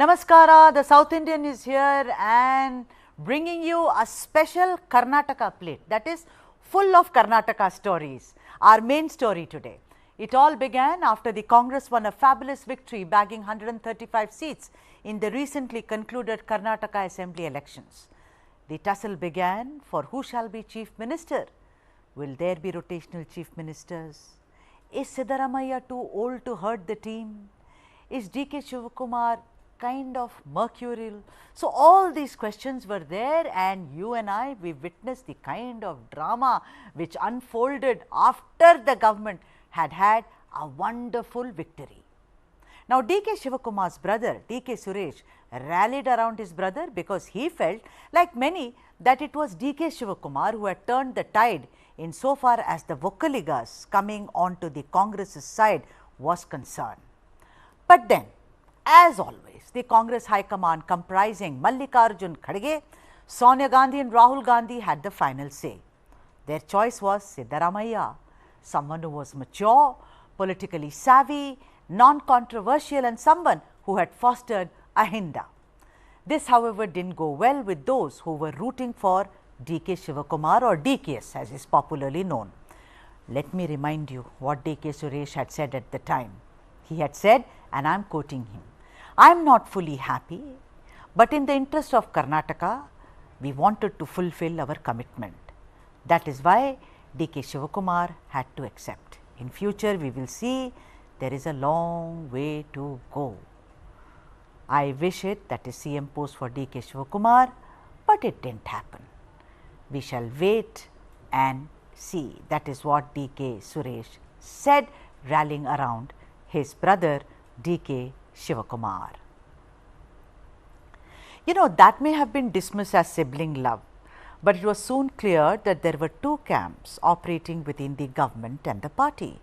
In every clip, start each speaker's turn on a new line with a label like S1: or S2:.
S1: Namaskara, the South Indian is here and bringing you a special Karnataka plate that is full of Karnataka stories. Our main story today. It all began after the Congress won a fabulous victory bagging 135 seats in the recently concluded Karnataka Assembly elections. The tussle began for who shall be Chief Minister. Will there be rotational Chief Ministers? Is Siddaramaiah too old to herd the team? Is D.K. Shivakumar kind of mercurial? So, all these questions were there, and you and I, we witnessed the kind of drama which unfolded after the government had had a wonderful victory. Now, D.K. Shivakumar's brother, D.K. Suresh, rallied around his brother because he felt, like many, that it was D.K. Shivakumar who had turned the tide insofar as the Vokkaligas coming onto the Congress's side was concerned. But then, as always, the Congress High Command comprising Mallikarjun Kharge, Sonia Gandhi and Rahul Gandhi had the final say. Their choice was Siddaramaiah, someone who was mature, politically savvy, non-controversial and someone who had fostered Ahinda. This, however, didn't go well with those who were rooting for D.K. Shivakumar or DKS as is popularly known. Let me remind you what D.K. Suresh had said at the time. He had said, and I am quoting him, "I am not fully happy, but in the interest of Karnataka, we wanted to fulfill our commitment. That is why D.K. Shivakumar had to accept. In future, we will see there is a long way to go. I wish it, that is CM post for D.K. Shivakumar, but it didn't happen. We shall wait and see." That is what D.K. Suresh said, rallying around his brother D.K. Shivakumar. You know, that may have been dismissed as sibling love, but it was soon clear that there were two camps operating within the government and the party,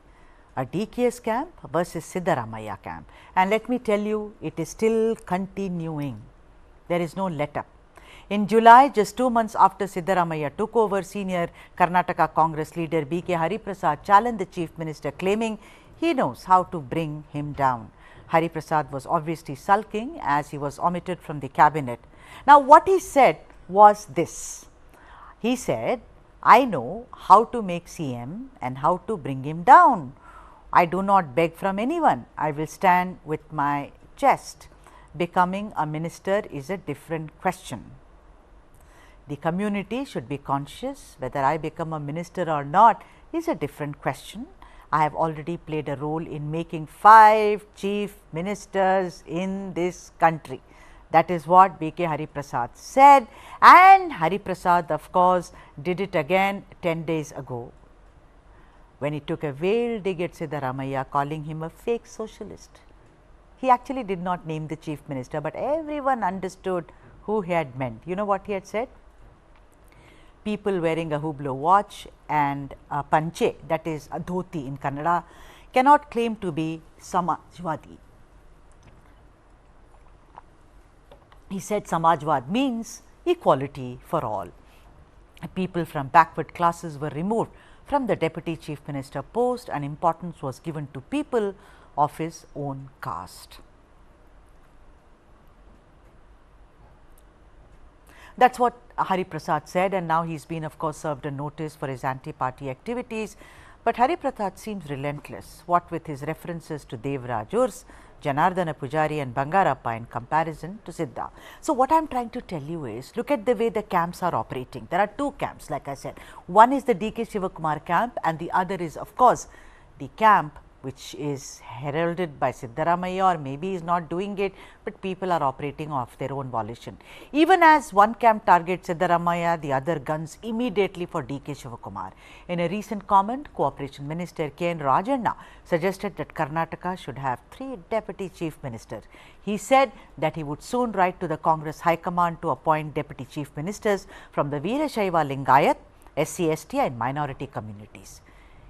S1: a DKS camp versus Siddaramaiah camp. And let me tell you, it is still continuing. There is no let up. In July, just 2 months after Siddaramaiah took over, senior Karnataka Congress leader B.K. Hariprasad challenged the Chief Minister, claiming he knows how to bring him down. Hariprasad was obviously sulking as he was omitted from the cabinet. Now, what he said was this. He said, "I know how to make CM and how to bring him down. I do not beg from anyone. I will stand with my chest. Becoming a minister is a different question. The community should be conscious. Whether I become a minister or not is a different question. I have already played a role in making 5 chief ministers in this country." That is what B.K. Hariprasad said, and Hariprasad, of course, did it again 10 days ago when he took a veiled dig at Siddaramaiah, calling him a fake socialist. He actually did not name the chief minister, but everyone understood who he had meant. You know what he had said? People wearing a Hublot watch and a panche, that is a dhoti in Kannada, cannot claim to be Samajwadi. He said Samajwad means equality for all. People from backward classes were removed from the deputy chief minister post and importance was given to people of his own caste. That is what Hariprasad said, and now he has been, of course, served a notice for his anti-party activities. But Hariprasad seems relentless, what with his references to Devraj Urs, Janardana Pujari and Bangarappa in comparison to Sidda. So, what I am trying to tell you is, look at the way the camps are operating. There are two camps, like I said. One is the D.K. Shivakumar camp and the other is, of course, the camp which is heralded by Siddaramaiah, or maybe is not doing it, but people are operating of their own volition. Even as one camp targets Siddaramaiah, the other guns immediately for D.K. Shivakumar. In a recent comment, Cooperation Minister K N Rajanna suggested that Karnataka should have 3 deputy chief ministers. He said that he would soon write to the Congress High Command to appoint deputy chief ministers from the Veerashaiva Lingayat, SC, ST and minority communities.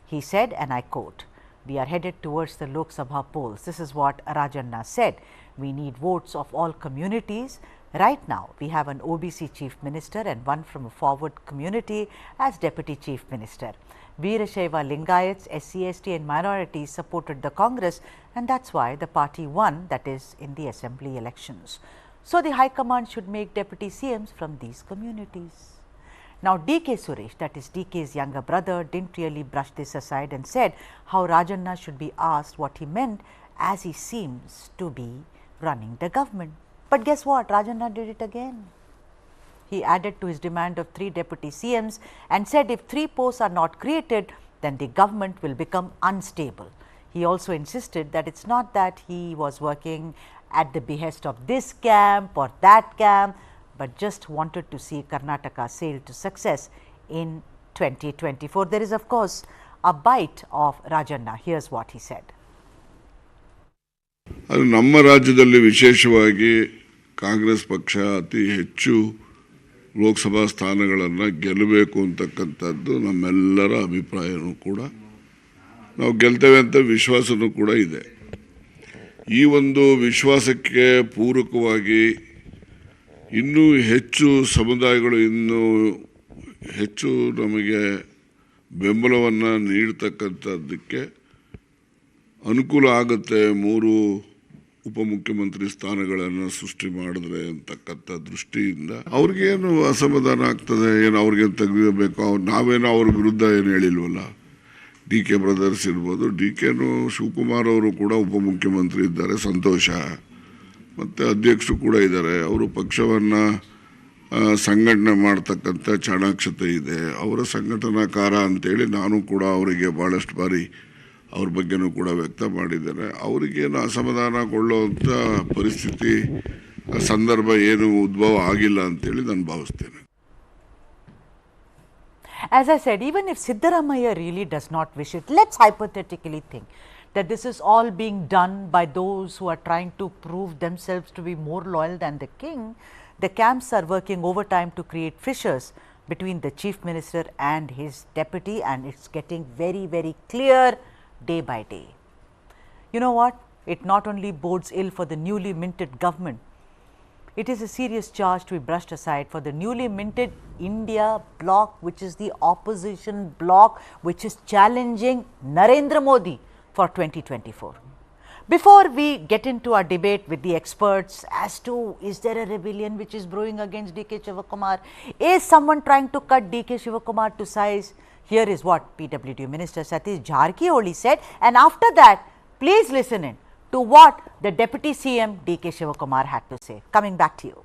S1: He said, and I quote, "We are headed towards the Lok Sabha polls." This is what Rajanna said. "We need votes of all communities Right now, we have an OBC Chief Minister and one from a forward community as Deputy Chief Minister. Veerashaiva Lingayats, SC/ST and minorities supported the Congress, and that's why the party won, that is in the assembly elections. So the High Command should make Deputy CMs from these communities. Now, K Suresh, that is DK's younger brother, didn't really brush this aside and said how Rajanna should be asked what he meant, as he seems to be running the government. But guess what? Rajanna did it again. He added to his demand of 3 deputy CMs and said if 3 posts are not created, then the government will become unstable. He also insisted that it's not that he was working at the behest of this camp or that camp, but just wanted to see Karnataka sail to success in 2024. There is, of course, a bite of Rajanna. Here's what he said.
S2: ನಮ್ಮ ರಾಜ್ಯದಲ್ಲಿ ವಿಶೇಷವಾಗಿ ಕಾಂಗ್ರೆಸ್ ಪಕ್ಷ ಅತಿ ಹೆಚ್ಚು ಲೋಕಸಭಾ ಸ್ಥಾನಗಳನ್ನು ಗೆಲ್ಲಬೇಕು ಅಂತಕ್ಕಂಥದ್ದು ನಮ್ಮೆಲ್ಲರ ಅಭಿಪ್ರಾಯನೂ ಕೂಡ. ನಾವು ಗೆಲ್ತೇವೆ ಅಂತ ವಿಶ್ವಾಸನೂ ಕೂಡ ಇದೆ. ಈ ಒಂದು ವಿಶ್ವಾಸಕ್ಕೆ ಪೂರಕವಾಗಿ ಇನ್ನೂ ಹೆಚ್ಚು ಸಮುದಾಯಗಳು ಇನ್ನೂ ಹೆಚ್ಚು ನಮಗೆ ಬೆಂಬಲವನ್ನು ನೀಡತಕ್ಕಂಥದ್ದಕ್ಕೆ ಅನುಕೂಲ ಆಗುತ್ತೆ 3 ಉಪಮುಖ್ಯಮಂತ್ರಿ ಸ್ಥಾನಗಳನ್ನು ಸೃಷ್ಟಿ ಮಾಡಿದ್ರೆ ಅಂತಕ್ಕಂಥ ದೃಷ್ಟಿಯಿಂದ ಅವ್ರಿಗೇನು ಅಸಮಾಧಾನ ಆಗ್ತದೆ, ಏನು ಅವ್ರಿಗೇನು ತೆಗೆಯಬೇಕು, ನಾವೇನೋ ಅವ್ರ ವಿರುದ್ಧ ಏನು ಹೇಳಿಲ್ವಲ್ಲ. DK ಬ್ರದರ್ಸ್ ಇರ್ಬೋದು, DKನೂ ಶಿವಕುಮಾರ್ ಅವರು ಕೂಡ ಉಪಮುಖ್ಯಮಂತ್ರಿ ಇದ್ದಾರೆ, ಸಂತೋಷ. ಮತ್ತು ಅಧ್ಯಕ್ಷರು ಕೂಡ ಇದ್ದಾರೆ. ಅವರು ಪಕ್ಷವನ್ನು ಸಂಘಟನೆ ಮಾಡ್ತಕ್ಕಂಥ ಚಾಣಾಕ್ಷತೆ ಇದೆ, ಅವರ ಸಂಘಟನಾಕಾರ ಅಂತೇಳಿ ನಾನು ಕೂಡ ಅವರಿಗೆ ಭಾಳಷ್ಟು ಬಾರಿ ಅವ್ರ ಬಗ್ಗೆನೂ ಕೂಡ ವ್ಯಕ್ತ ಮಾಡಿದ್ದೇನೆ. ಅವರಿಗೇನು ಅಸಮಾಧಾನಗೊಳ್ಳುವಂಥ ಪರಿಸ್ಥಿತಿ ಸಂದರ್ಭ ಏನು ಉದ್ಭವ ಆಗಿಲ್ಲ ಅಂತೇಳಿ ನಾನು ಭಾವಿಸ್ತೇನೆ.
S1: As I said, even if Siddaramaiah really does not wish it, let's hypothetically think that this is all being done by those who are trying to prove themselves to be more loyal than the king. The camps are working overtime to create fissures between the chief minister and his deputy, and it's getting very, very clear day by day. You know what? It not only bodes ill for the newly minted government, it is a serious charge to be brushed aside for the newly minted India bloc, which is the opposition bloc, which is challenging Narendra Modi for 2024. Before we get into our debate with the experts as to is there a rebellion which is brewing against DK Shivakumar, is someone trying to cut DK Shivakumar to size, here is what PWD Minister Satish Jarkioli said, and after that, please listen in to what the Deputy CM DK Shivakumar had to say. Coming back to you.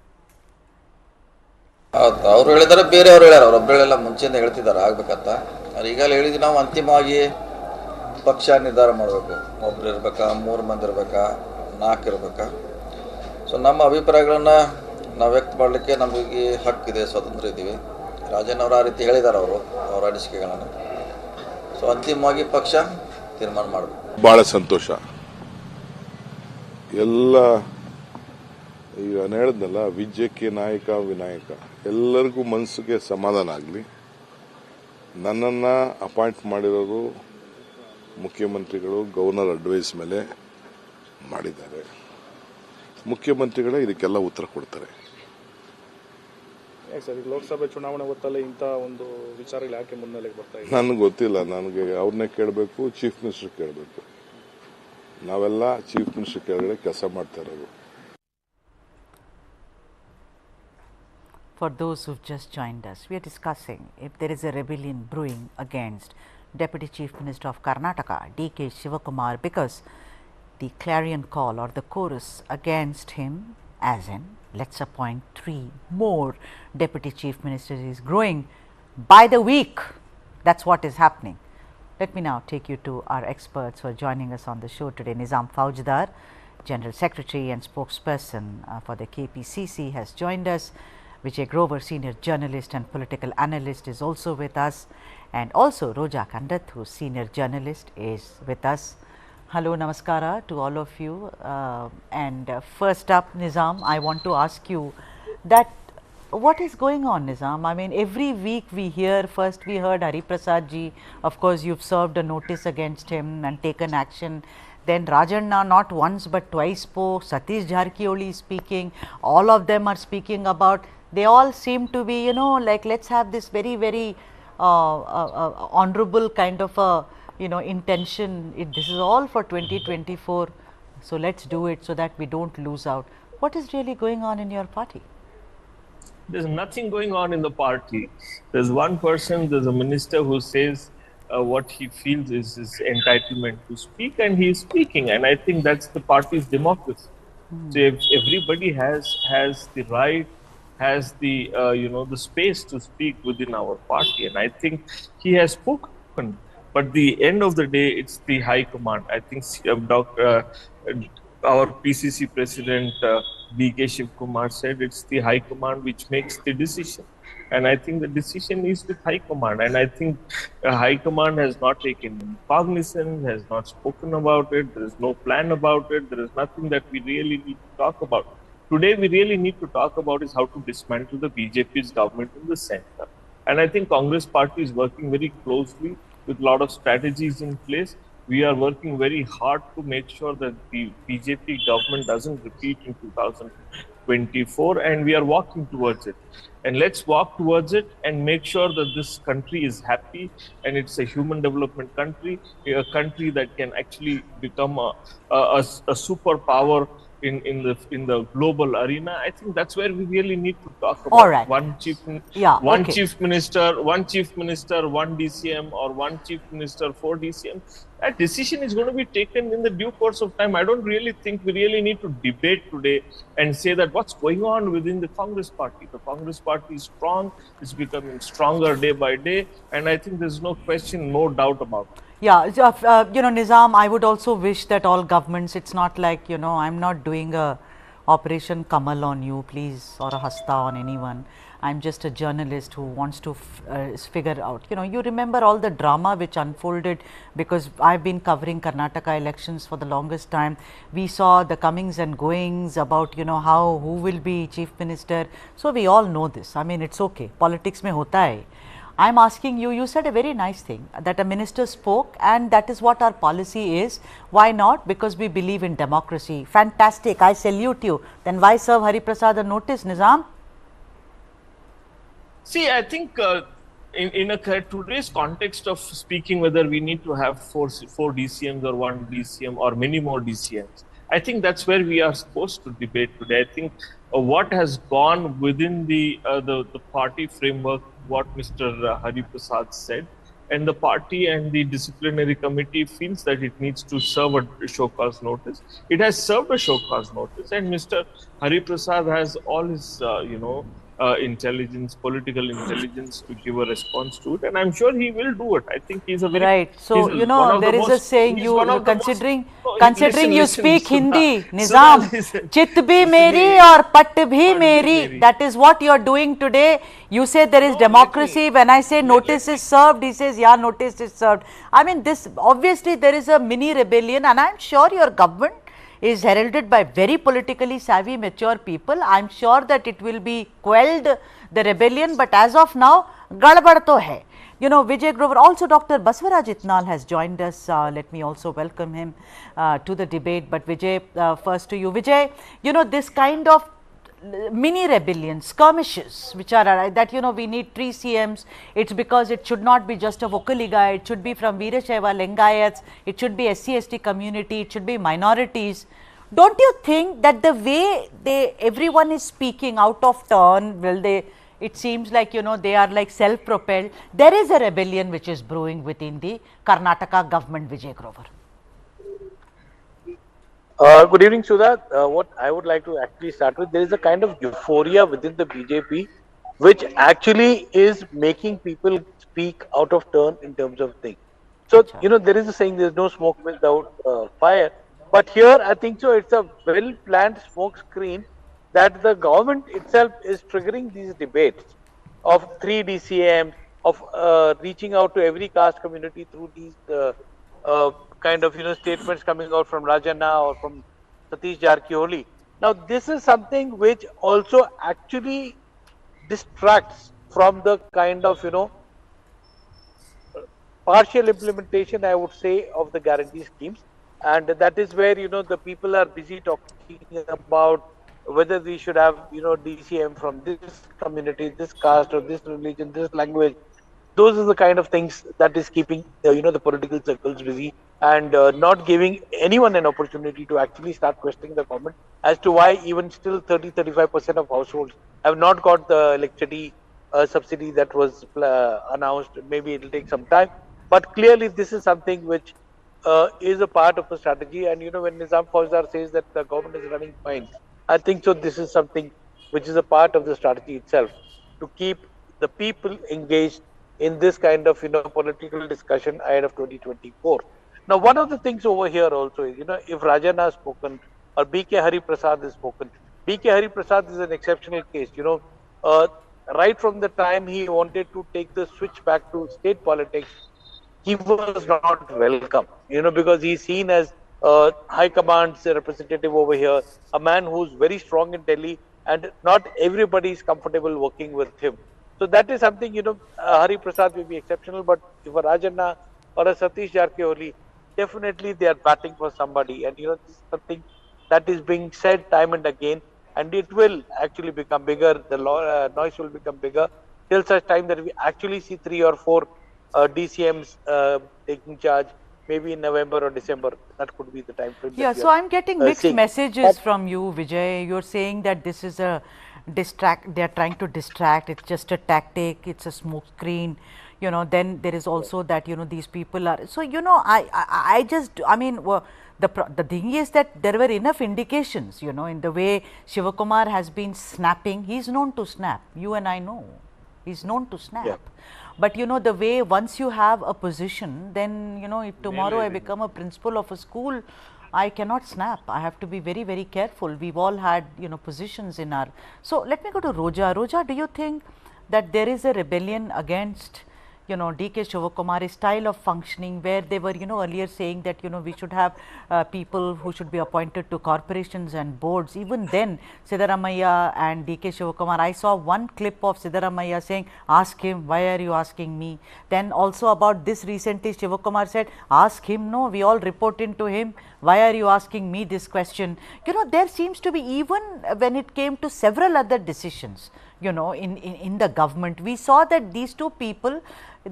S3: ಅವರು ಹೇಳಿದಾರೆ, ಬೇರೆಯವರು ಹೇಳ್ಯಾರ, ಅವರೊಬ್ಬರೆಲ್ಲ ಮುಂಚೆಯಿಂದ ಹೇಳ್ತಿದ್ದಾರೆ ಆಗಬೇಕಂತ. ಈಗಲೇ ಹೇಳಿದ್ವಿ ನಾವು ಅಂತಿಮವಾಗಿ ಪಕ್ಷ ನಿರ್ಧಾರ ಮಾಡಬೇಕು. ಒಬ್ರು ಇರಬೇಕಾ, 3 ಮಂದಿ ಇರಬೇಕಾ, 4 ಇರಬೇಕಾ. ಸೊ ನಮ್ಮ ಅಭಿಪ್ರಾಯಗಳನ್ನು ನಾವು ವ್ಯಕ್ತ ಮಾಡಲಿಕ್ಕೆ ನಮಗೆ ಹಕ್ಕಿದೆ, ಸ್ವತಂತ್ರ ಇದ್ದೀವಿ. ರಾಜನ್ ಅವರು ಆ ರೀತಿ ಹೇಳಿದ್ದಾರೆ, ಅವರ ಅನಿಸಿಕೆಗಳನ್ನು. ಸೊ ಅಂತಿಮವಾಗಿ ಪಕ್ಷ ತೀರ್ಮಾನ ಮಾಡಬೇಕು.
S4: ಭಾಳ ಸಂತೋಷ. ಎಲ್ಲ ಈಗ ನಾನು ಹೇಳಿದ್ನಲ್ಲ, ವಿಜಯಕ್ಕೆ ನಾಯಕ ವಿನಾಯಕ, ಎಲ್ಲರಿಗೂ ಮನಸ್ಸಿಗೆ ಸಮಾಧಾನ ಆಗಲಿ. ನನ್ನನ್ನು ಅಪಾಯಿಂಟ್ ಮಾಡಿರೋರು ಮುಖ್ಯಮಂತ್ರಿಗಳು ಗವರ್ನರ್ ಅಡ್ವೈಸ್ ಮೇಲೆ ಮಾಡಿದ್ದಾರೆ. ಮುಖ್ಯಮಂತ್ರಿಗಳೇ ಇದಕ್ಕೆಲ್ಲ ಉತ್ತರ ಕೊಡ್ತಾರೆ.
S5: ಸರ್, ಲೋಕಸಭೆ ಚುನಾವಣೆ ಹೊತ್ತಲ್ಲಿ ಇಂಥ ಒಂದು ವಿಚಾರಗಳು ಯಾಕೆ ಮುನ್ನೆಲೆಗೆ ಬರ್ತಾ ಇದೆ
S4: ನನಗೆ ಗೊತ್ತಿಲ್ಲ. ನನಗೆ ಅವ್ರನ್ನೇ ಕೇಳಬೇಕು, ಚೀಫ್ ಮಿನಿಸ್ಟರ್ ಕೇಳಬೇಕು. ನಾವೆಲ್ಲ ಚೀಫ್ ಮಿನಿಸ್ಟರ್ ಕೆಳಗಡೆ ಕೆಲಸ ಮಾಡ್ತಾ ಇರೋದು.
S1: For those who've just joined us, we are discussing if there is a rebellion brewing against Deputy Chief Minister of Karnataka, DK Shivakumar, because the clarion call or the chorus against him, as in let's appoint 3 more Deputy Chief Ministers, is growing by the week. That's what is happening. Let me now take you to our experts who are joining us on the show today. Nizam Faujdar, General Secretary and spokesperson for the KPCC, has joined us. Vijay Grover, senior journalist and political analyst, is also with us, and also Roja Kandat, who is senior journalist, is with us. Hello, namaskara to all of you. First up, Nizam, I want to ask you that what is going on, Nizam? I mean, every week we hear, first we heard Hari Prasad ji, of course you've served a notice against him and taken action. Then Rajanna not once but twice spoke, Satish Jarkioli is speaking, all of them are speaking about, they all seem to be, you know, like let's have this very, very honorable kind of a, you know, intention. This is all for 2024, so let's do it so that we don't lose out. What is really going on in your party?
S6: There's nothing going on in the party. There's one person, there's a minister who says what he feels is his entitlement to speak, and he is speaking. And I think that's the party's democracy. So if everybody has the right, has the the space to speak within our party, and I think he has spoken. But the end of the day, it's the high command. I think our PCC president B.K. Shiv Kumar said it's the high command which makes the decision. And I think the decision is with high command. And I think high command has not taken cognizance, has not spoken about it. There is no plan about it. There is nothing that we really need to talk about. Today, we really need to talk about is how to dismantle the BJP's government in the center. And I think Congress party is working very closely with a lot of strategies in place. We are working very hard to make sure that the BJP government doesn't repeat in 2024, and we are walking towards it. And let's walk towards it and make sure that this country is happy and it's a human development country, a country that can actually become a superpower in the global arena. I think that's where we really need to talk about.
S1: All right.
S6: One chief minister, one DCM, or one chief minister, 4 DCM. That decision is going to be taken in the due course of time. I don't really think we really need to debate today and say that what's going on within the Congress party. The Congress party is strong, it's becoming stronger day by day, and I think there's no question, no doubt about it.
S1: Yeah, Nizam, I would also wish that all governments, it's not like, I'm not doing a Operation Kamal on you, please, or a Hasta on anyone. I'm just a journalist who wants to figure out, you remember all the drama which unfolded because I've been covering Karnataka elections for the longest time. We saw the comings and goings about, who will be chief minister. So we all know this. I mean, it's okay. Politics mein hota hai. I'm asking you, you said a very nice thing that a minister spoke, and that is what our policy is. Why not? Because we believe in democracy. Fantastic. I salute you. Then why serve Hari Prasad a notice, Nizam?
S6: See, I think in today's context of speaking whether we need to have four DCMs or 1 DCM or many more DCMs, I think that's where we are supposed to debate today. I think what has gone within the party framework, what Mr. Hari Prasad said, and the party and the disciplinary committee feels that it needs to serve a show cause notice. It has served a show cause notice, and Mr. Hari Prasad has all his, intelligence, political intelligence to give a response to it, and I'm sure he will do it. I think he's a very
S1: right. So there is a saying, considering you speak Hindi, Nizam, chit bhi meri aur pat bhi meri. That is what you are doing today. You say there is democracy. When I say notice is served, he says yeah, notice is served. I mean, this obviously there is a mini rebellion, and I'm sure your government is heralded by very politically savvy, mature people. I'm sure that it will be quelled, the rebellion, but as of now, gadbad to hai. Vijay Grover, also Dr. Baswaraj Itnal has joined us. Let me also welcome him to the debate. But Vijay, first to you. Vijay, this kind of mini rebellion, skirmishes, which are that we need 3 CMs. It's because it should not be just a Vokaliga, it should be from Veerashaiva, Lingayats, it should be SC/ST community, it should be minorities. Don't you think that the way everyone is speaking out of turn, it seems like they are like self-propelled. There is a rebellion which is brewing within the Karnataka government, Vijay Grover.
S7: Good evening, Sudha. What I would like to actually start with, there is a kind of euphoria within the BJP, which actually is making people speak out of turn in terms of things. So, there is a saying, there is no smoke without fire. But here, I think so, it's a well-planned smoke screen that the government itself is triggering these debates of 3 DCMs, of reaching out to every caste community through these kind of statements coming out from Rajanna or from Satish Jarkioli. Now this is something which also actually distracts from the kind of partial implementation, I would say, of the guarantee schemes. and that is where, you know, the people are busy talking about whether we should have, you know, DCM from this community, this caste, or this religion, this language. Those are the kind of things that is keeping you know, the political circles busy, and not giving anyone an opportunity to actually start questioning the government as to why even still 30-35% of households have not got the electricity subsidy that was announced. Maybe it will take some time, but clearly this is something which is a part of the strategy. And you know, when Nizam Fauzdar says that the government is running fine, I think so this is something which is a part of the strategy itself, to keep the people engaged in this kind of, you know, political discussion ahead of 2024. Now, one of the things over here also is, you know, if Rajanna has spoken or BK Hari Prasad has spoken, BK Hari Prasad is an exceptional case. You know, right from the time he wanted to take the switch back to state politics, he was not welcome, you know, because he's seen as high command's representative over here, a man who's very strong in Delhi, and not everybody is comfortable working with him. So that is something, you know, Hari Prasad may be exceptional, but if a Rajanna or a Satish Jarkioli, definitely they are batting for somebody. And you know, this is something that is being said time and again, and it will actually become bigger. The noise will become bigger till such time that we actually see 3 or 4 DCMs taking charge, maybe in November or December. That could be the time frame.
S1: Yeah, so I'm getting mixed messages from you, Vijay. You're saying that this is a they are trying to distract, it's just a tactic, it's a smoke screen, you know. Then there is also that, you know, these people are, so you know, I mean, the thing is that there were enough indications, you know, in the way Shivakumar has been snapping. He's known to snap, you and I know, he's known to snap. Yeah. But you know, the way once you have a position, then you know, if tomorrow I become a principal of a school, I cannot snap. I have to be very, very careful. We've all had, you know, positions in our. So let me go to Roja. Roja, do you think that there is a rebellion against, you know, DK Shivakumar's style of functioning, where they were, you know, earlier saying that, you know, we should have people who should be appointed to corporations and boards. Even then, Siddaramaiah and DK Shivakumar, I saw one clip of Siddaramaiah saying, ask him, why are you asking me? Then also about this recently, Shivakumar said, ask him, no, we all report into him, why are you asking me this question? You know, there seems to be, even when it came to several other decisions, you know, in the government, we saw that these two people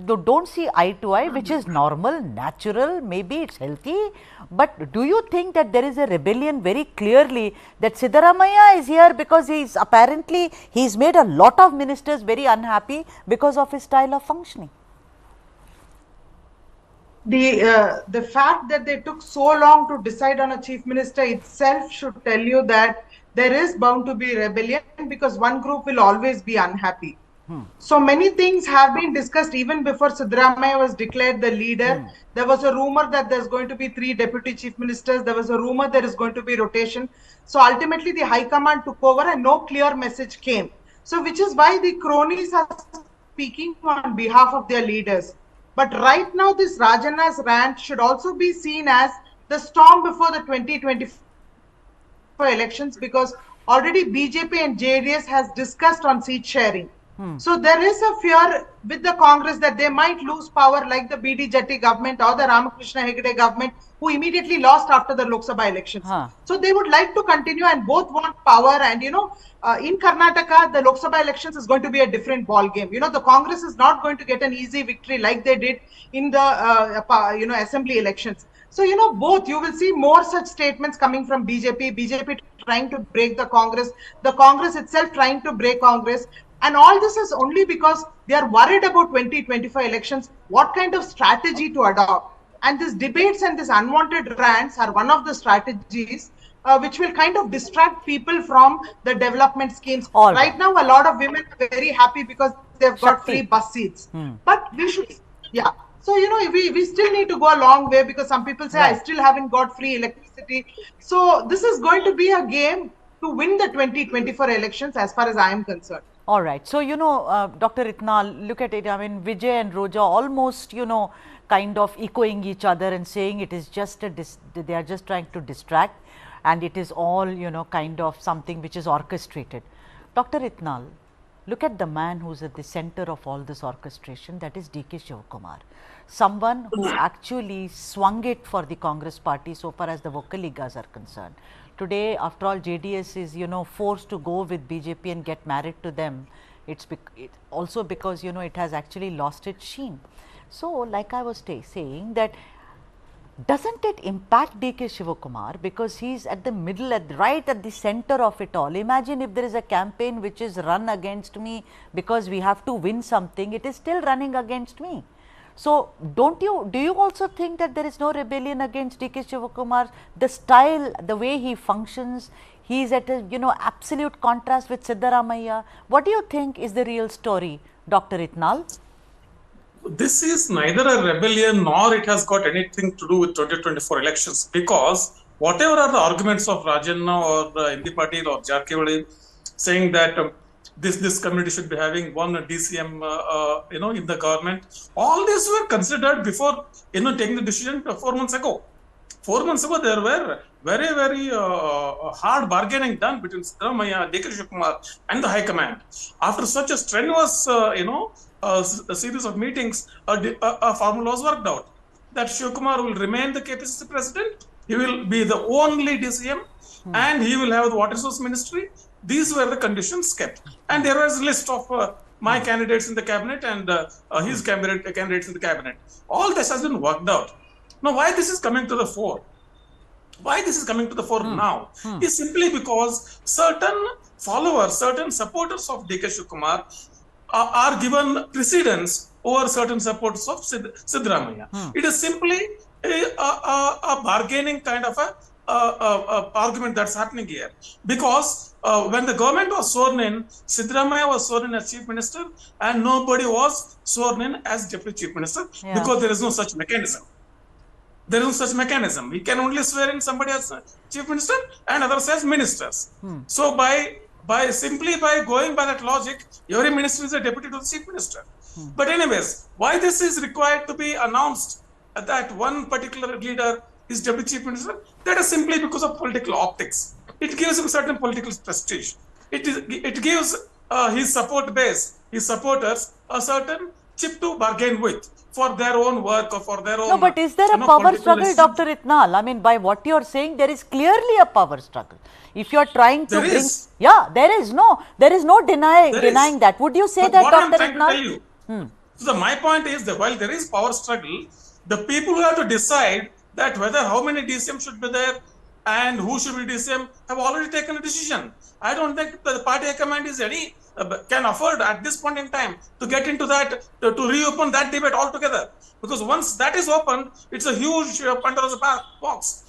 S1: don't see eye to eye, which is normal, natural, maybe it's healthy. But do you think that there is a rebellion very clearly, that Siddaramaiah is here because he's apparently, he's made a lot of ministers very unhappy because of his style of functioning?
S8: The fact that they took so long to decide on a chief minister itself should tell you that there is bound to be rebellion, because one group will always be unhappy. So many things have been discussed even before Siddaramaiah was declared the leader. There was a rumor that there's going to be 3 deputy chief ministers. There was a rumor there is going to be rotation. So ultimately the high command took over and no clear message came. So which is why the cronies are speaking on behalf of their leaders. But right now this Rajanna's rant should also be seen as the storm before the 2024 elections, because already BJP and JDS has discussed on seat sharing. So there is a fear with the Congress that they might lose power, like the BD Jatti government or the Ramakrishna Hegde government, who immediately lost after the Lok Sabha elections. So they would like to continue, and both want power. And you know, in Karnataka, the Lok Sabha elections is going to be a different ball game. You know, the Congress is not going to get an easy victory like they did in the you know, assembly elections. So, you know, both, you will see more such statements coming from BJP trying to break the Congress itself trying to break Congress. And all this is only because they are worried about 2025 elections, what kind of strategy to adopt. And these debates and these unwanted rants are one of the strategies which will kind of distract people from the development schemes. Right now, a lot of women are very happy because they've got free bus seats. But we should, yeah. So, you know, we still need to go a long way, because some people say, I still haven't got free electricity. So this is going to be a game to win the 2024 elections as far as I am concerned.
S1: All right. So, you know, Dr. Itnal, look at it. I mean, Vijay and Roja almost, you know, kind of echoing each other and saying it is just they are just trying to distract, and it is all, you know, kind of something which is orchestrated. Dr. Itnal, look at the man who's at the center of all this orchestration, that is DK Shivakumar, someone who actually swung it for the Congress party so far as the Vokkaligas are concerned. Today, after all, JDS is, forced to go with BJP and get married to them. It's also because, it has actually lost its sheen. So, like I was saying that, doesn't it impact DK Shivakumar because he is at the middle, right at the center of it all. Imagine if there is a campaign which is run against me because we have to win something, it is still running against me. So, do you also think that there is no rebellion against DK Shivakumar? The style, the way he functions, he is at a absolute contrast with Siddaramaiah. What do you think is the real story, Dr. Itnal?
S9: This is neither a rebellion nor it has got anything to do with 2024 elections, because whatever are the arguments of Rajanna or Indi Patil or Jarkiwali saying that this community should be having one DCM in the government, all these were considered before taking the decision 4 months ago. 4 months ago there were very hard bargaining done between Siddaramaiah, DK Shivakumar and the High Command. After such a strenuous a series of meetings, a formula was worked out that Shivakumar will remain the KPCC president, he will be the only DCM, and he will have the water resource ministry. These were the conditions kept, and there was a list of my candidates in the cabinet and his candidates in the cabinet. All this has been worked out. Now, why this is coming to the fore? Why this is coming to the fore now is simply because certain followers, certain supporters of DK Shivakumar are given precedence over certain supporters of Siddaramaiah. It is simply a bargaining kind of a argument that's happening here. Because when the government was sworn in, Siddaramaiah was sworn in as chief minister and nobody was sworn in as deputy chief minister because there is no such mechanism. There is no such mechanism. We can only swear in somebody as chief minister and others as ministers. So simply by going by that logic, every minister is a deputy to the chief minister. But anyways, why this is required to be announced that one particular leader is deputy chief minister? That is simply because of political optics. It gives him certain political prestige. It gives his support base, his supporters, a certain chip to bargain with for their own work or for their own.
S1: No, but is there a power struggle, Dr. Itnal? I mean, by what you are saying, there is clearly a power struggle. If you are trying to there is no denying that. Would you say that, Dr. Itnal?
S9: So my point is that while there is power struggle, the people who have to decide that whether how many DCM should be there and who should be DCM have already taken a decision. I don't think the party command is can afford at this point in time to get into that, to reopen that debate altogether. Because once that is opened, it's a huge Pandora's box.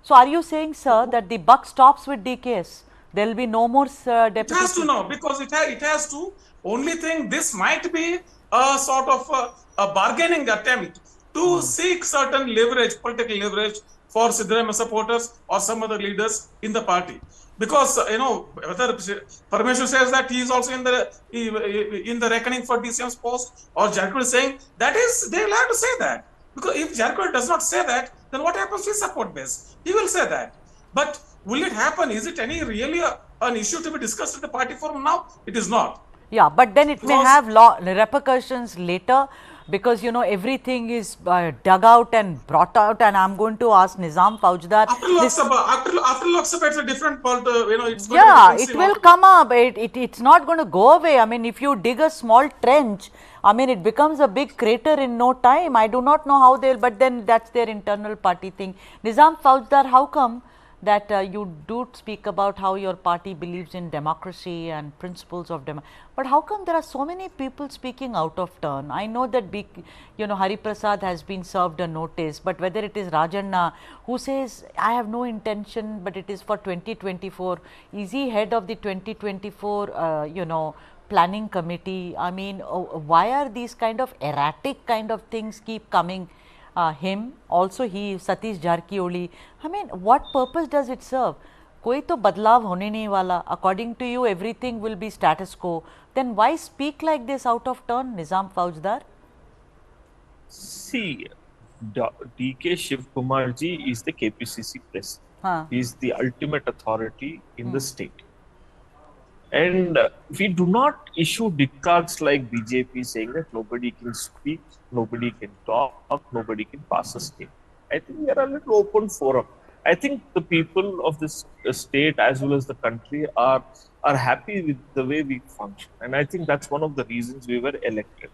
S1: So are you saying, sir, that the buck stops with DKS? There will be no more deputy?
S9: It has to know, because it has to. Only thing, this might be a sort of a bargaining attempt to seek certain leverage, political leverage for Siddaramaiah supporters or some other leaders in the party. Because, whether Parmeshwar says that he is also in the reckoning for DCM's post, or Jarkiwali is saying that they will have to say that. Because if Jarkiwali does not say that, then what happens to his support base? He will say that. But will it happen? Is it really an issue to be discussed at the party forum now? It is not.
S1: Yeah, but then it may have repercussions later, because everything is dug out and brought out, and I'm going to ask Nizam Faujdar.
S9: After Lok Sabha, it's a different part.
S1: It will come up. It's not going to go away. I mean, if you dig a small trench, I mean, it becomes a big crater in no time. I do not know how they'll, but then that's their internal party thing. Nizam Faujdar, how come that you do speak about how your party believes in democracy and principles of democracy, but how come there are so many people speaking out of turn? I know that Hari Prasad has been served a notice, but whether it is Rajanna who says I have no intention, but it is for 2024, is he head of the 2024 planning committee? I mean, why are these kind of erratic kind of things keep coming? Him, also he, Satish Jarkiwali. I mean, what purpose does it serve? कोई तो बदलाव होने नहीं वाला. According to you, everything will be status quo. Then why speak like this out of turn, Nizam Faujdar?
S6: See, DK Shivakumar ji is the KPCC president. He is the ultimate authority in the state. And we do not issue diktats like BJP saying that nobody can speak, nobody can talk, nobody can pass a state. I think we are a little open forum. I think the people of this state as well as the country are happy with the way we function, and I think that's one of the reasons we were elected.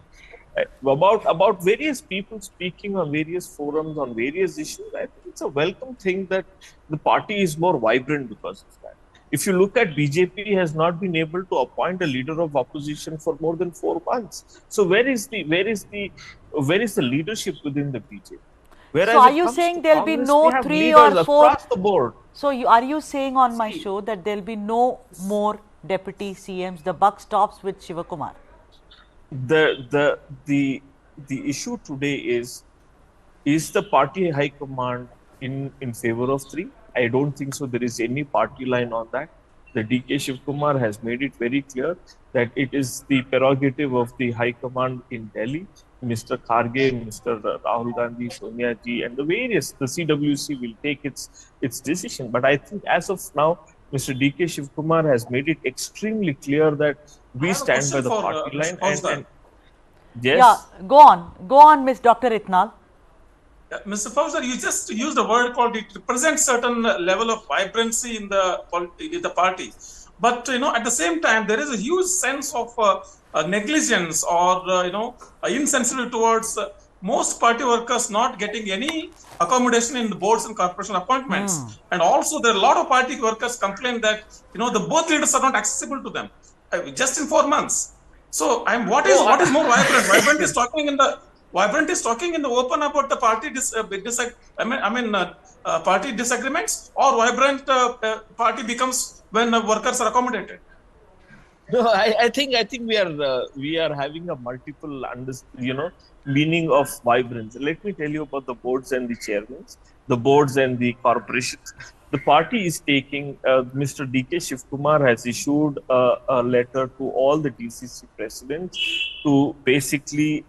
S6: About various people speaking on various forums on various issues, I think it's a welcome thing that the party is more vibrant because of that. If you look at BJP has not been able to appoint a leader of opposition for more than 4 months. So where is the leadership within the BJP? Whereas
S1: So are
S6: it
S1: you
S6: comes
S1: saying
S6: to
S1: there'll be
S6: Congress,
S1: no
S6: we have
S1: 3
S6: leaders
S1: or 4?
S6: across the board.
S1: So are you saying on my show that there'll be no more deputy CMs? The buck stops with Shivakumar.
S6: The issue today is the party high command in favor of 3? I don't think so. There is any party line on that. The DK Shivkumar has made it very clear that it is the prerogative of the high command in Delhi. Mr. Kharge, Mr. Rahul Gandhi, Sonia Ji, and the CWC will take its decision. But I think as of now, Mr. DK Shivkumar has made it extremely clear that
S9: I
S6: we
S9: have a
S6: stand by
S9: question
S6: the
S9: for
S6: party line.
S9: Mr. Fauzdar.
S6: And yes.
S1: Yeah, go on, Miss Dr. Itnal.
S9: Mr. Fauzdar, you just used a word called it represents certain level of vibrancy in the party. But at the same time, there is a huge sense of negligence or insensitive towards most party workers not getting any accommodation in the boards and corporation appointments. And also, there are a lot of party workers complain that the both leaders are not accessible to them just in 4 months. So, what is more vibrant? Vibrant is talking in the open about the party party disagreements, or vibrant party becomes when workers are accommodated.
S6: No, I think we are having a multiple meaning of vibrance. Let me tell you about the boards and the chairmen, the boards and the corporations. The party is taking. Mr. DK Shivkumar has issued a letter to all the DCC presidents to basically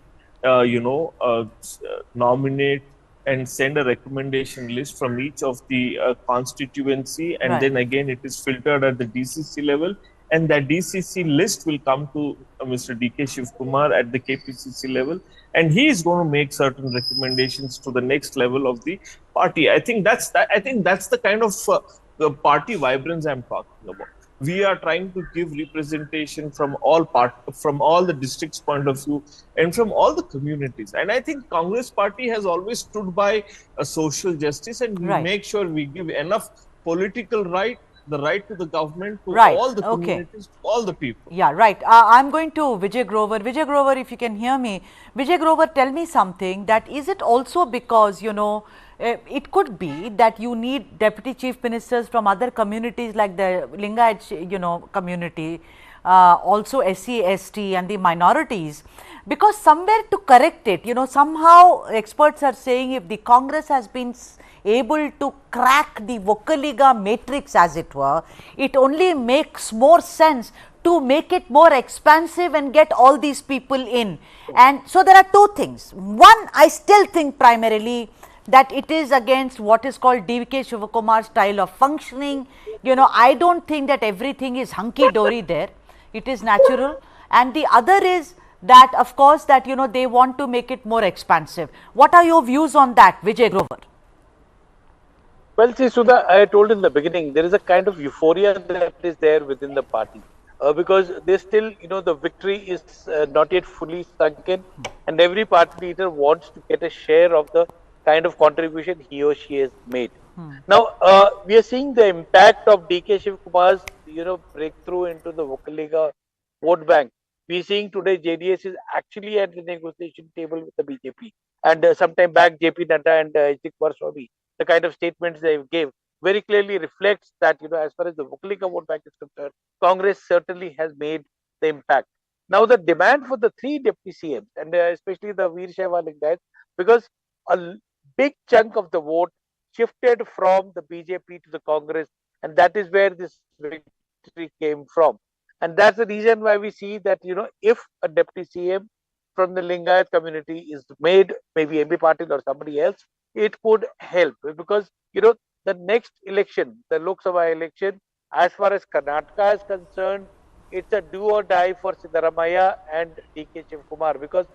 S6: nominate and send a recommendation list from each of the constituency, and
S1: Right.
S6: then again it is filtered at the DCC level, and that DCC list will come to Mr. DK Shivkumar at the KPCC level, and he is going to make certain recommendations to the next level of the party. I think that's the kind of the party vibrance I'm talking about. We are trying to give representation from all the districts' point of view and from all the communities. And I think Congress party has always stood by a social justice, and we
S1: Right.
S6: make sure we give enough political right, the right to the government, to
S1: Right.
S6: all the
S1: Okay.
S6: communities, to all the people.
S1: Yeah, right. I'm going to Vijay Grover. Vijay Grover, if you can hear me. Vijay Grover, tell me something, that is it also because, it could be that you need deputy chief ministers from other communities like the Lingayat, community, also SC, ST and the minorities, because somewhere to correct it, somehow experts are saying if the Congress has been able to crack the Vocaliga matrix, as it were, it only makes more sense to make it more expansive and get all these people in. And so there are two things. One, I still think primarily that it is against what is called DK Shivakumar's style of functioning. I don't think that everything is hunky-dory there. It is natural. And the other is that, of course, that, they want to make it more expansive. What are your views on that, Vijay Grover?
S7: Well, see, Sudha, I told in the beginning, there is a kind of euphoria that is there within the party. Because they still, the victory is not yet fully sunk in, and every party leader wants to get a share of the kind of contribution he or she has made. Now, we are seeing the impact of DK Shivkumar's, breakthrough into the Vocaliga vote bank. We are seeing today JDS is actually at the negotiation table with the BJP. And sometime back, JP Nadda and H.D. Kumaraswamy, the kind of statements they gave very clearly reflects that, as far as the Vocaliga vote bank is concerned, Congress certainly has made the impact. Now, the demand for the 3 deputy CMs, and especially the Veer Shaiva Lingayat, because a big chunk of the vote shifted from the BJP to the Congress, and that is where this victory came from. And that's the reason why we see that, if a deputy CM from the Lingayat community is made, maybe MP Patil or somebody else, it could help, because, the next election, the Lok Sabha election, as far as Karnataka is concerned, it's a do or die for Siddaramaiah and DK Shivkumar, because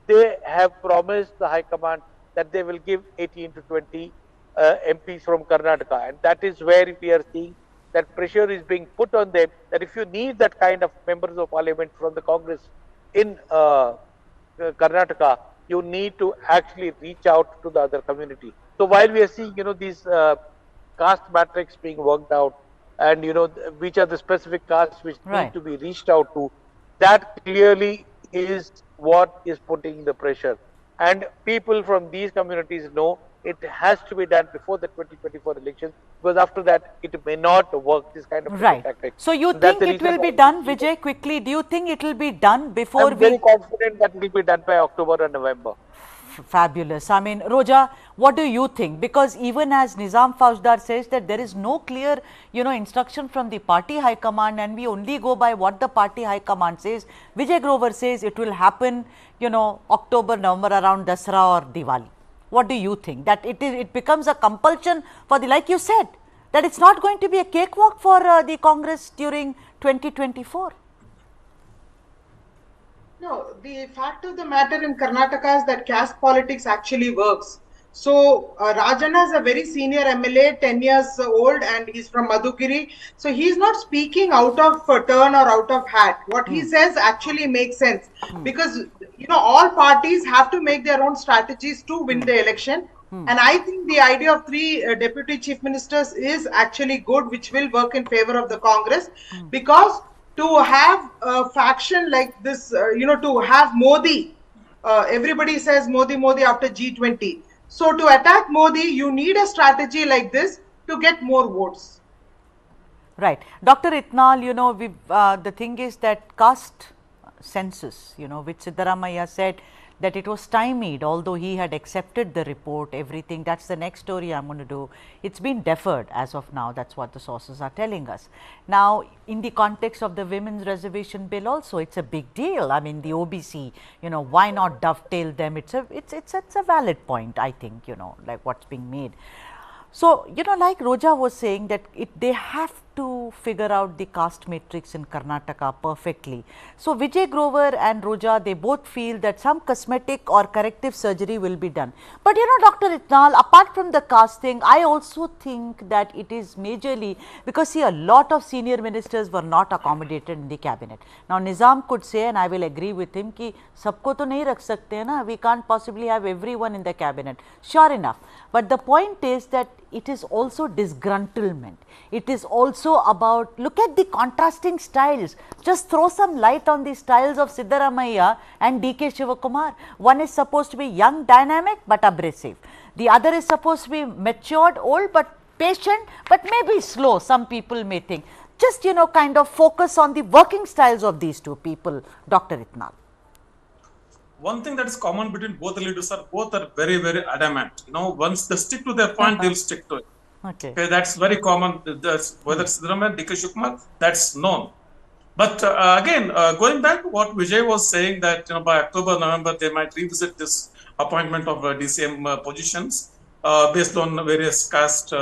S7: they have promised the High Command that they will give 18 to 20 MPs from Karnataka, and that is where we are seeing that pressure is being put on them, that if you need that kind of members of parliament from the Congress in Karnataka, you need to actually reach out to the other community. So while we are seeing, these caste matrix being worked out, and which are the specific castes which need to be reached out to, that clearly is what is putting the pressure. And people from these communities know it has to be done before the 2024 elections, because after that it may not work, this kind of tactic.
S1: So you think it will be done, Vijay, quickly? Do you think it will be done before
S7: I'm very confident that it will be done by October and November.
S1: Fabulous. I mean, Roja, what do you think? Because even as Nizam Faujdar says that there is no clear, instruction from the party high command, and we only go by what the party high command says. Vijay Grover says it will happen, October, November, around Dasra or Diwali. What do you think? That it becomes a compulsion for the, like you said, that it's not going to be a cakewalk for the Congress during 2024?
S8: No, the fact of the matter in Karnataka is that caste politics actually works. So Rajanna is a very senior MLA, 10 years old, and he's from Madhugiri. So he's not speaking out of turn or out of hat. What he says actually makes sense, because all parties have to make their own strategies to win the election. And I think the idea of 3 deputy chief ministers is actually good, which will work in favor of the Congress, because to have a faction like this, to have Modi, everybody says Modi, Modi after G20. So to attack Modi, you need a strategy like this to get more votes.
S1: Right. Dr. Itnal, the thing is that caste census, which Siddaramaiah said that it was stymied, although he had accepted the report, everything. That's the next story I'm going to do. It's been deferred as of now. That's what the sources are telling us. Now, in the context of the women's reservation bill also, it's a big deal. I mean, the OBC, why not dovetail them? It's a valid point, I think, like what's being made. So, like Roja was saying, that they have to figure out the caste matrix in Karnataka perfectly. So, Vijay Grover and Roja, they both feel that some cosmetic or corrective surgery will be done. But Dr. Itnal, apart from the caste thing, I also think that it is majorly because, see, a lot of senior ministers were not accommodated in the cabinet. Now, Nizam could say, and I will agree with him, ki sabko to nahi rakh sakte hai na, we can't possibly have everyone in the cabinet. Sure enough. But the point is that it is also disgruntlement. It is also about, look at the contrasting styles. Just throw some light on the styles of Siddaramaiah and DK Shivakumar. One is supposed to be young, dynamic, but abrasive. The other is supposed to be matured, old, but patient, but maybe slow, some people may think. Just, kind of focus on the working styles of these two people, Dr. Itnal.
S9: One thing that is common between both the leaders are both are very, very adamant. Once they stick to their point, they'll stick to it. Okay, that's very common. Whether it's Siddaramaiah, DK Shivakumar, that's known. But again, going back to what Vijay was saying, that by October, November, they might revisit this appointment of DCM positions based on various caste,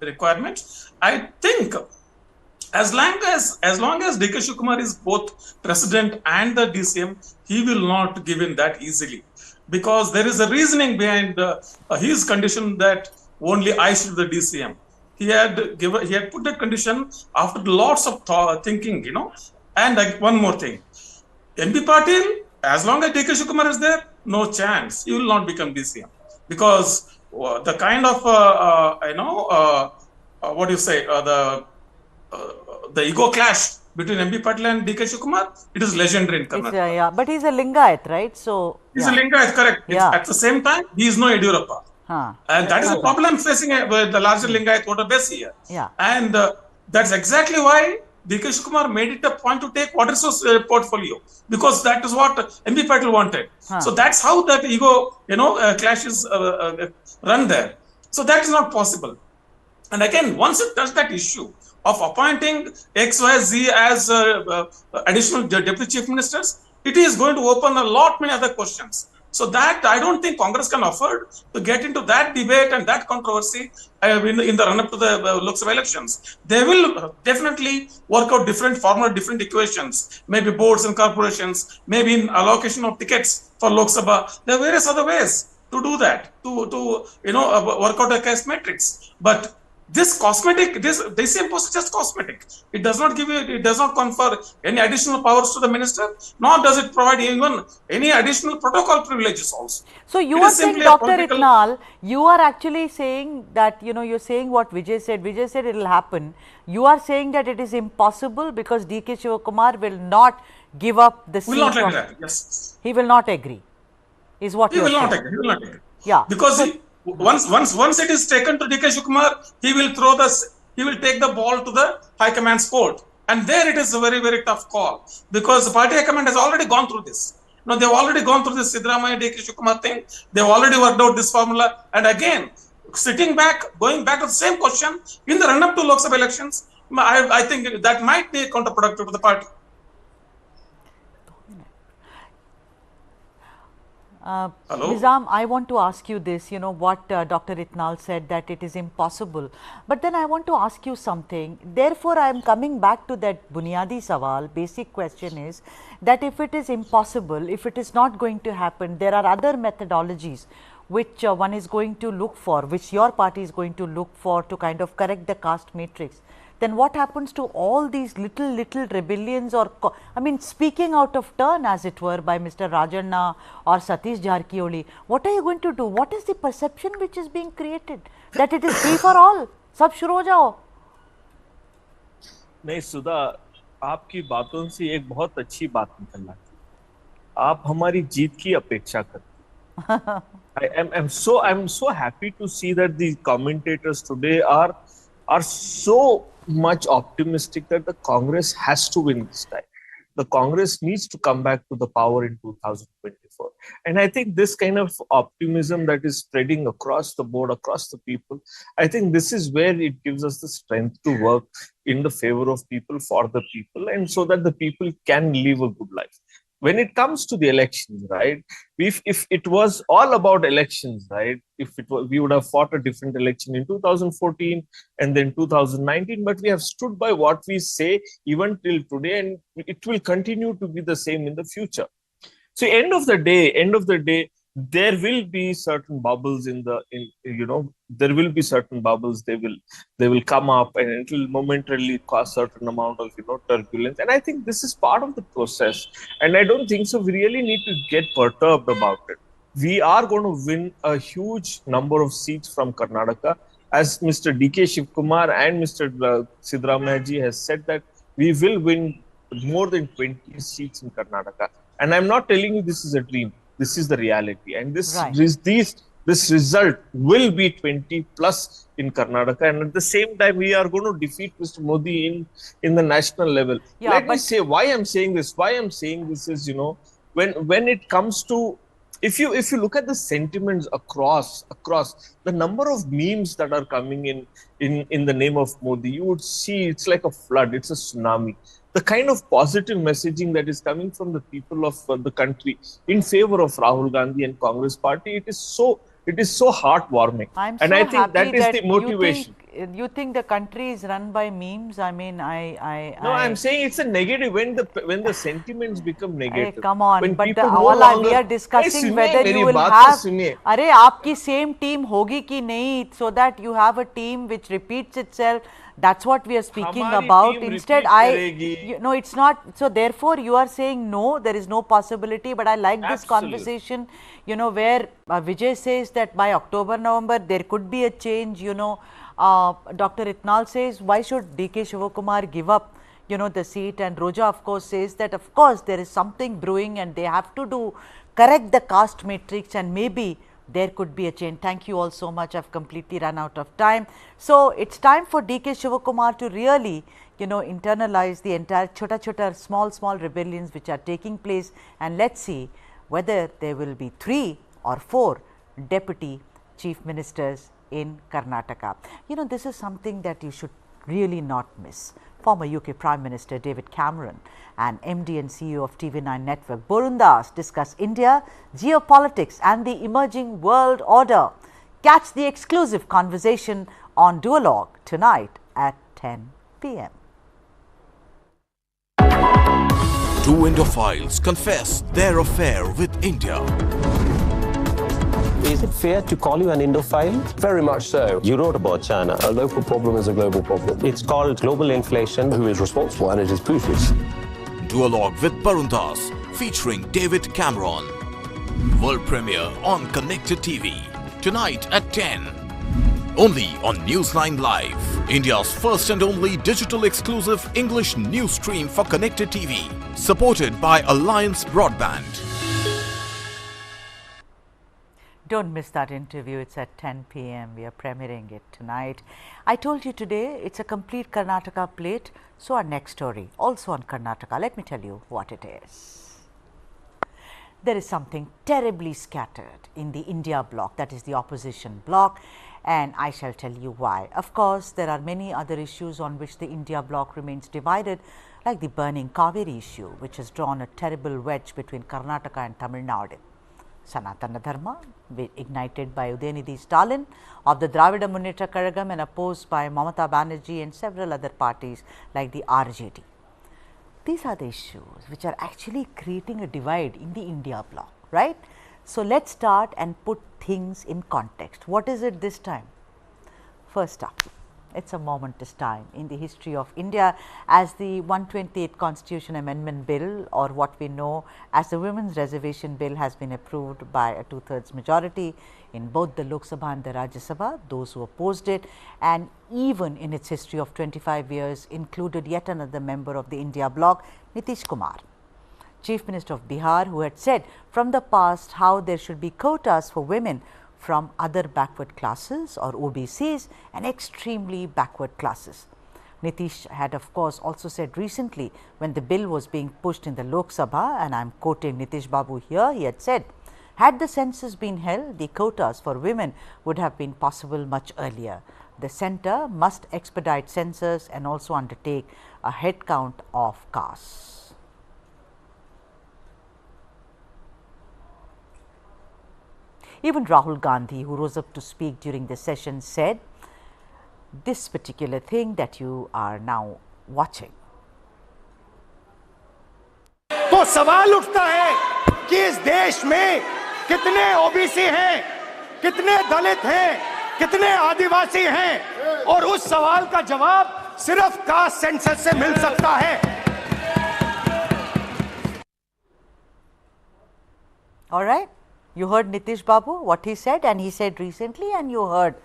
S9: requirements. I think as long as DK Shivakumar is both president and the DCM, he will not give in that easily, because there is a reasoning behind his condition that only I should be the DCM. He had put that condition after lots of thinking, And one more thing, MP Patil, as long as DK Shivakumar is there, no chance. He will not become DCM, because the kind of what do you say, the ego clash between MP Patil and DK Shivakumar, it is legendary in Karnataka.
S1: But he's a Lingayat, right? So
S9: he's a Lingayat, correct. Yeah. At the same time, he is no Yediyurappa. And that is a problem facing the larger Lingayat voter base here. Yeah. And that's exactly why DK Shivakumar made it a point to take water resource portfolio, because that is what MP Patil wanted. So that's how that ego, clashes run there. So that is not possible. And again, once it does that issue of appointing XYZ as additional deputy chief ministers, it is going to open a lot many other questions. So that I don't think Congress can afford to get into that debate and that controversy in the run-up to the Lok Sabha elections. They will definitely work out different formula, different equations, maybe boards and corporations, maybe in allocation of tickets for Lok Sabha. There are various other ways to do that, to work out a caste matrix. But this cosmetic, this impose is just cosmetic. It does not give you, it does not confer any additional powers to the minister, nor does it provide even any additional protocol privileges also.
S1: So you are saying, Dr. Itnal, you are actually saying that, you're saying what Vijay said. Vijay said it will happen. You are saying that it is impossible because DK Shivakumar will not give up the seat.
S9: Will not agree. Yes.
S1: He will not agree. Is what you are saying.
S9: He will not agree.
S1: Yeah.
S9: Because once it is taken to DK Shivakumar, he will take the ball to the High Command's court. And there it is a very, very tough call, because the party high command has already gone through this. They've already gone through this Siddaramaiah DK Shivakumar thing. They've already worked out this formula. And again, going back to the same question, in the run-up to Lok Sabha elections, I think that might be counterproductive to the party.
S1: Nizam, I want to ask you this, what Dr. Itnal said, that it is impossible. But then I want to ask you something. Therefore, I am coming back to that Bunyadi Sawal. Basic question is that if it is impossible, if it is not going to happen, there are other methodologies which one is going to look for, which your party is going to look for to kind of correct the caste matrix. Then what happens to all these little rebellions, or speaking out of turn, as it were, by Mr. Rajanna or Satish Jarkioli? What are you going to do? What is the perception which is being created, that it is free for all? Sab shuru ho jao.
S6: नहीं सुधा, आपकी बातों से एक बहुत अच्छी बात निकल आती है. आप हमारी जीत की अपेक्षा करते. I'm so happy to see that the commentators today are so much optimistic that the Congress has to win this time. The Congress needs to come back to the power in 2024. And I think this kind of optimism that is spreading across the board, across the people, I think this is where it gives us the strength to work in the favor of people, for the people, and so that the people can live a good life. When it comes to the elections, right, if it was all about elections, right, we would have fought a different election in 2014 and then 2019, but we have stood by what we say even till today, and it will continue to be the same in the future. So end of the day, there will be certain bubbles there will be certain bubbles. They will come up, and it will momentarily cause certain amount of turbulence. And I think this is part of the process. And I don't think so. We really need to get perturbed about it. We are going to win a huge number of seats from Karnataka, as Mr. DK Shivakumar and Mr. Siddaramaiah has said that we will win more than 20 seats in Karnataka. And I'm not telling you this is a dream. This is the reality, and this result will be 20 plus in Karnataka, and at the same time we are going to defeat Mr. Modi in the national level. Yeah, Let me say why I'm saying this. Why I'm saying this is, when it comes to, if you look at the sentiments across the number of memes that are coming in the name of Modi, you would see it's like a flood. It's a tsunami. The kind of positive messaging that is coming from the people of the country in favor of Rahul Gandhi and Congress party, it is so heartwarming. I think that is the motivation.
S1: You think the country is run by memes?
S6: I'm saying it's a negative when the sentiments become negative.
S1: Come on, but we are discussing whether you will have. Aapki same team hogi ki nahi, so that you have a team which repeats itself. That's what we are speaking about. Instead, it's not. So therefore, you are saying no, there is no possibility. But I like this conversation, where Vijay says that by October, November, there could be a change, Dr. Itnal says, why should DK Shivakumar give up, the seat? And Roja, of course, says that, of course, there is something brewing and they have to correct the caste matrix, and maybe there could be a change. Thank you all so much. I've completely run out of time. So it's time for DK Shivakumar to really, internalize the entire chota, small rebellions which are taking place, and let's see whether there will be 3 or 4 deputy chief ministers in Karnataka. This is something that you should really not miss. Former UK Prime Minister David Cameron and MD and CEO of TV9 network Borun Das discuss India, geopolitics and the emerging world order. Catch the exclusive conversation on Duologue tonight at 10 p.m.
S10: Two Indophiles confess their affair with India.
S11: Is it fair to call you an Indophile?
S12: Very much so.
S11: You wrote about China.
S12: A local problem is a global problem.
S11: It's called global inflation.
S12: Who is responsible? And it is Putin's.
S10: Duologue with Borun Das, featuring David Cameron. World premiere on Connected TV. Tonight at 10. Only on News9 Live, India's first and only digital exclusive English news stream for Connected TV. Supported by Alliance Broadband.
S1: Don't miss that interview. It's at 10 p.m. We are premiering it tonight. I told you today it's a complete Karnataka plate. So our next story also on Karnataka. Let me tell you what it is. There is something terribly scattered in the India bloc, that is the opposition bloc, and I shall tell you why. Of course, there are many other issues on which the India bloc remains divided, like the burning Kaveri issue, which has drawn a terrible wedge between Karnataka and Tamil Nadu. Sanatana Dharma, ignited by Udayanidhi Stalin of the Dravida Munnetra Kazhagam and opposed by Mamata Banerjee and several other parties like the RJD. These are the issues which are actually creating a divide in the India bloc, right? So let's start and put things in context. What is it this time? First up, it's a momentous time in the history of India as the 128th Constitution Amendment Bill, or what we know as the Women's Reservation Bill, has been approved by a 2/3 majority in both the Lok Sabha and the Rajya Sabha. Those who opposed it, and even in its history of 25 years, included yet another member of the India bloc, Nitish Kumar, Chief Minister of Bihar, who had said from the past how there should be quotas for women from other backward classes or OBCs and extremely backward classes. Nitish had of course also said recently when the bill was being pushed in the Lok Sabha, and I am quoting Nitish Babu here, he had said, had the census been held, the quotas for women would have been possible much earlier. The centre must expedite census and also undertake a head count of castes. Even Rahul Gandhi, who rose up to speak during the session, said this particular thing that you are now watching.
S13: तो सवाल उठता है कि इस देश में कितने OBC हैं, कितने दलित हैं, कितने आदिवासी हैं, और उस सवाल का जवाब सिर्फ कास्ट सेंसस से मिल सकता है.
S1: All right. You heard Nitish Babu, what he said, and he said recently, and you heard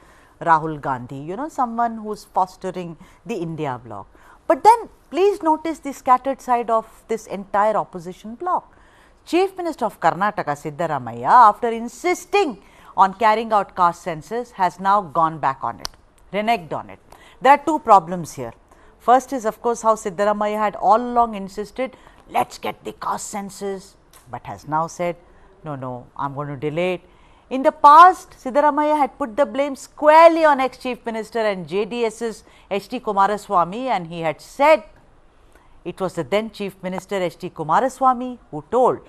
S1: Rahul Gandhi, you know, someone who is fostering the India bloc. But then please notice the scattered side of this entire opposition bloc. Chief Minister of Karnataka, Siddaramaiah, after insisting on carrying out caste census, has now gone back on it, reneged on it. There are two problems here. First is of course how Siddaramaiah had all along insisted, let's get the caste census, but has now said, no, I am going to delay it. In the past, Siddaramaiah had put the blame squarely on ex-Chief Minister and JDS's H.D. Kumaraswamy, and he had said it was the then Chief Minister H.D. Kumaraswamy who told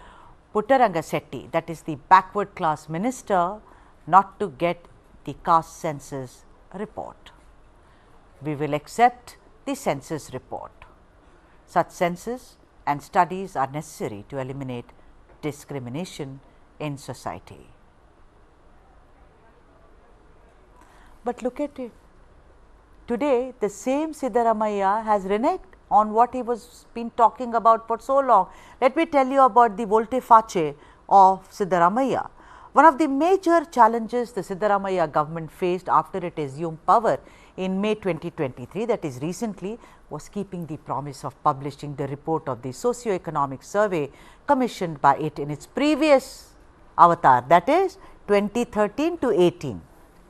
S1: Puttaranga Setti, that is the backward class minister, not to get the caste census report. We will accept the census report. Such census and studies are necessary to eliminate discrimination in society. But look at it. Today, the same Siddaramaiah has reneged on what he was been talking about for so long. Let me tell you about the volte-face of Siddaramaiah. One of the major challenges the Siddaramaiah government faced after it assumed power in May 2023, that is recently, was keeping the promise of publishing the report of the socio-economic survey commissioned by it in its previous avatar, that is 2013 to 18,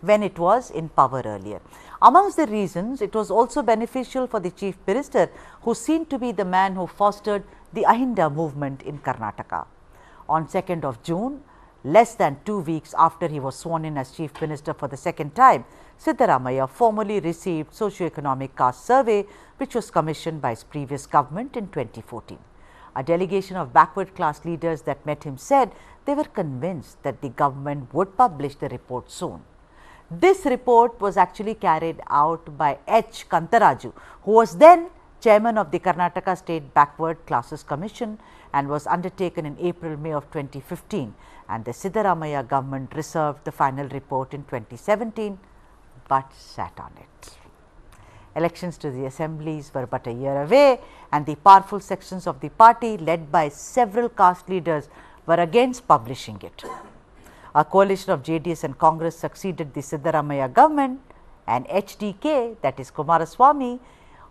S1: when it was in power earlier. Amongst the reasons, it was also beneficial for the Chief Minister, who seemed to be the man who fostered the Ahinda movement in Karnataka. On 2nd of June, Less than 2 weeks after he was sworn in as Chief Minister for the second time, Siddaramaiah formally received socio-economic caste survey which was commissioned by his previous government in 2014. A delegation of backward class leaders that met him said they were convinced that the government would publish the report soon. This report was actually carried out by H. Kantaraju, who was then chairman of the Karnataka State Backward Classes Commission and was undertaken in April-May of 2015, and the Siddaramaiah government reserved the final report in 2017 but sat on it. Elections to the assemblies were but a year away, and the powerful sections of the party led by several caste leaders were against publishing it. A coalition of JDS and Congress succeeded the Siddaramaiah government, and HDK, that is Kumaraswamy,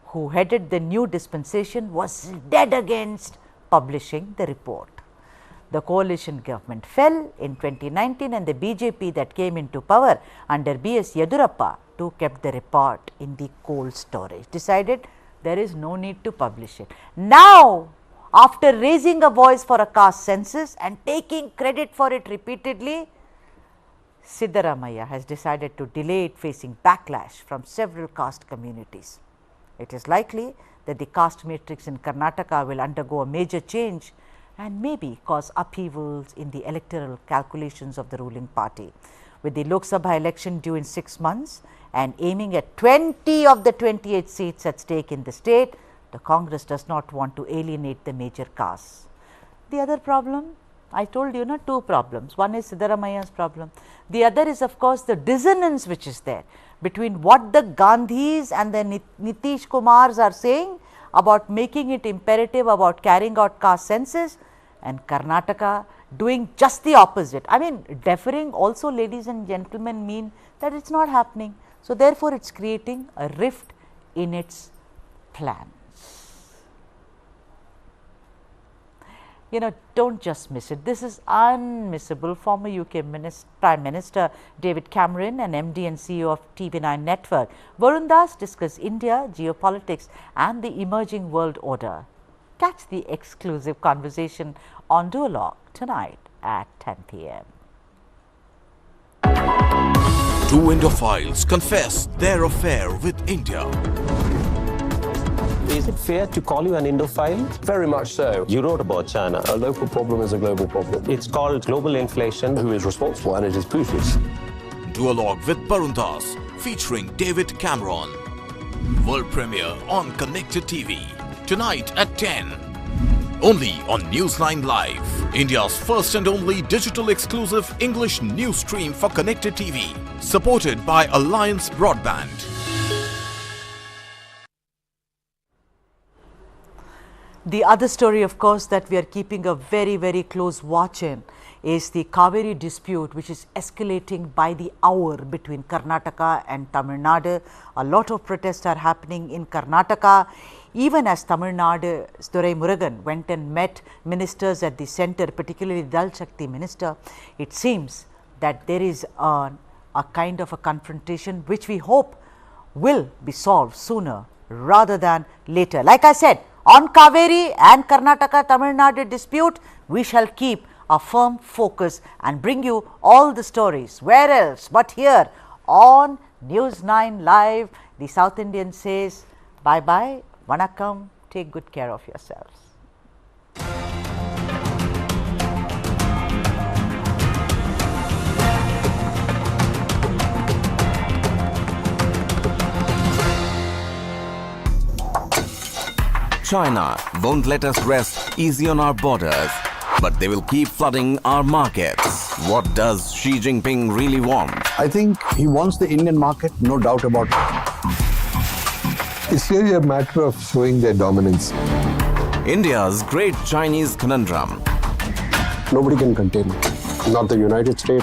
S1: who headed the new dispensation, was dead against publishing the report. The coalition government fell in 2019, and the BJP that came into power under BS Yedurappa too kept the report in the cold storage, decided there is no need to publish it. Now, after raising a voice for a caste census and taking credit for it repeatedly, Siddaramaiah has decided to delay it, facing backlash from several caste communities. It is likely that the caste matrix in Karnataka will undergo a major change and maybe cause upheavals in the electoral calculations of the ruling party. With the Lok Sabha election due in 6 months and aiming at 20 of the 28 seats at stake in the state, the Congress does not want to alienate the major castes. The other problem, I told you, two problems. One is Siddaramaiah's problem. The other is, of course, the dissonance which is there between what the Gandhis and the Nitish Kumars are saying about making it imperative about carrying out caste census, and Karnataka doing just the opposite. I mean, deferring also, ladies and gentlemen, mean that it's not happening. So therefore, it's creating a rift in its plans. Don't just miss it. This is unmissable. Former UK Prime Minister David Cameron and MD and CEO of TV9 Network, Varun Das, discuss India, geopolitics and the emerging world order. Catch the exclusive conversation on Duologue tonight at 10 p.m.
S10: Two Indophiles confess their affair with India.
S11: Is it fair to call you an Indophile?
S12: Very much so.
S11: You wrote about China.
S12: A local problem is a global problem.
S11: It's called global inflation.
S12: Who is responsible? And it is Putin's.
S10: Duologue with Varun Das, featuring David Cameron. World premiere on Connected TV. Tonight at 10. Only on News9 Live, India's first and only digital exclusive English news stream for Connected TV. Supported by Alliance Broadband.
S1: The other story, of course, that we are keeping a very, very close watch in is the Kaveri dispute, which is escalating by the hour between Karnataka and Tamil Nadu. A lot of protests are happening in Karnataka. Even as Tamil Nadu's Durai Murugan went and met ministers at the center, particularly Dal Shakti minister, it seems that there is a kind of a confrontation which we hope will be solved sooner rather than later. Like I said, on Kaveri and Karnataka Tamil Nadu dispute, we shall keep a firm focus and bring you all the stories. Where else but here on News9 Live. The South Indian says bye-bye, vanakkam, take good care of yourselves.
S14: China won't let us rest easy on our borders, but they will keep flooding our markets. What does Xi Jinping really want?
S15: I think he wants the Indian market, no doubt about it.
S12: It's really a matter of showing their dominance.
S14: India's great Chinese conundrum.
S12: Nobody can contain it. Not the United States.